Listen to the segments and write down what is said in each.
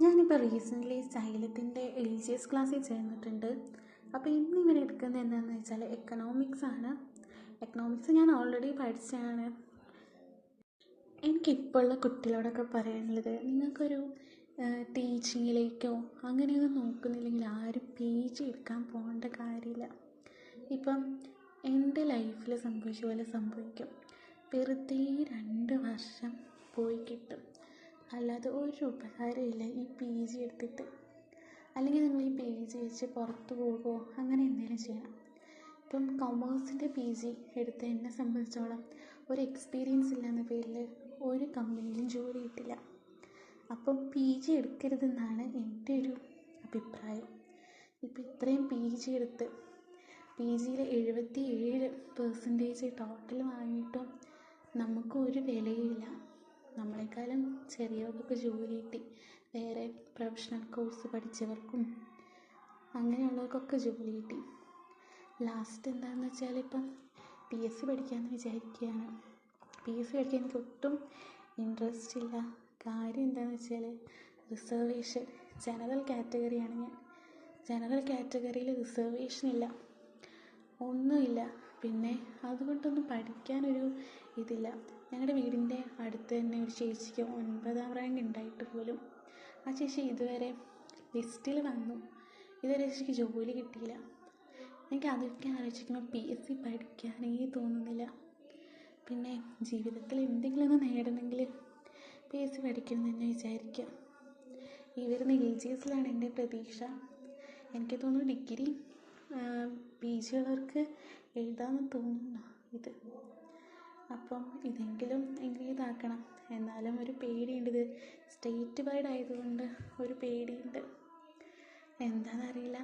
ഞാനിപ്പോൾ recently സൈലത്തിൻ്റെ LGS ക്ലാസ്സിൽ ചേർന്നിട്ടുണ്ട്. അപ്പോൾ ഇന്ന് ഇവർ എടുക്കുന്നത് എന്താണെന്ന് വെച്ചാൽ എക്കണോമിക്സ് ആണ്. എക്കണോമിക്സ് ഞാൻ ഓൾറെഡി പഠിച്ചതാണ്. എനിക്കിപ്പോൾ ഉള്ള കുട്ടികളോടൊക്കെ പറയാനുള്ളത്, നിങ്ങൾക്കൊരു ടീച്ചിങ്ങിലേക്കോ അങ്ങനെയൊന്നും നോക്കുന്നില്ലെങ്കിൽ ആരും PG എടുക്കാൻ പോകേണ്ട കാര്യമില്ല. ഇപ്പം എൻ്റെ ലൈഫിൽ സംഭവിച്ച പോലെ സംഭവിക്കും. വെറുതെ 2 വർഷം പോയി കിട്ടും, അല്ലാതെ ഒരു ഉപകാരമില്ല ഈ PG എടുത്തിട്ട്. അല്ലെങ്കിൽ നിങ്ങൾ ഈ PG വെച്ച് പുറത്ത് പോകുമോ അങ്ങനെ എന്തെങ്കിലും ചെയ്യണം. ഇപ്പം കൊമേഴ്സിൻ്റെ PG എടുത്ത എന്നെ സംബന്ധിച്ചോളം ഒരു എക്സ്പീരിയൻസ് ഇല്ലാന്ന പേരിൽ ഒരു കമ്പനിയിലും ജോലി കിട്ടില്ല. അപ്പം PG എടുക്കരുതെന്നാണ് എൻ്റെ ഒരു അഭിപ്രായം. ഇപ്പം ഇത്രയും PG എടുത്ത് PGയിൽ 77% ടോട്ടൽ വാങ്ങിയിട്ടും നമുക്ക് ഒരു വിലയില്ല. നമ്മളെക്കാളും ചെറിയവർക്കൊക്കെ ജോലി കിട്ടി, വേറെ പ്രൊഫഷണൽ കോഴ്സ് പഠിച്ചവർക്കും അങ്ങനെയുള്ളവർക്കൊക്കെ ജോലി കിട്ടി. ലാസ്റ്റ് എന്താണെന്ന് വെച്ചാൽ ഇപ്പം PSC പഠിക്കാമെന്ന് വിചാരിക്കുകയാണ്. PSC പഠിക്കാൻ എനിക്ക് ഒട്ടും ഇൻട്രസ്റ്റ് ഇല്ല. കാര്യം എന്താണെന്ന് വെച്ചാൽ റിസർവേഷൻ, ജനറൽ കാറ്റഗറിയാണ് ഞാൻ. ജനറൽ കാറ്റഗറിയിൽ റിസർവേഷൻ ഇല്ല, ഒന്നുമില്ല. പിന്നെ അതുകൊണ്ടൊന്നും പഠിക്കാനൊരു ഇതില്ല. ഞങ്ങളുടെ വീടിൻ്റെ അടുത്ത് തന്നെ ഒരു ചേച്ചിക്ക് 9ാം റാങ്ക് ഉണ്ടായിട്ട് പോലും ആ ചേച്ചി ഇതുവരെ ലിസ്റ്റിൽ വന്നു, ഇതുവരെ ചേച്ചിക്ക് ജോലി കിട്ടിയില്ല. എനിക്ക് അതൊക്കെ ആലോചിക്കുമ്പോൾ PSC പഠിക്കാനേ തോന്നുന്നില്ല. പിന്നെ ജീവിതത്തിൽ എന്തെങ്കിലും ഒന്ന് നേടണമെങ്കിൽ PSC പഠിക്കണം എന്ന് വിചാരിക്കുക. ഈ വരുന്ന LGSലാണ് എൻ്റെ പ്രതീക്ഷ. എനിക്ക് തോന്നുന്നു ഡിഗ്രി PG ഉള്ളവർക്ക് എഴുതാമെന്ന് തോന്നുന്നു ഇത്. അപ്പം ഇതെങ്കിലും ഇതാക്കണം. എന്നാലും ഒരു പേടിയുണ്ട്, ഇത് സ്റ്റേറ്റ് വൈഡ് ആയതുകൊണ്ട് ഒരു പേടിയുണ്ട്. എന്താണെന്നറിയില്ല,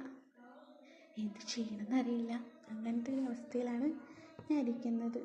എന്ത് ചെയ്യണമെന്നറിയില്ല. അങ്ങനത്തെ ഒരു അവസ്ഥയിലാണ് ഞാൻ ഇരിക്കുന്നത്.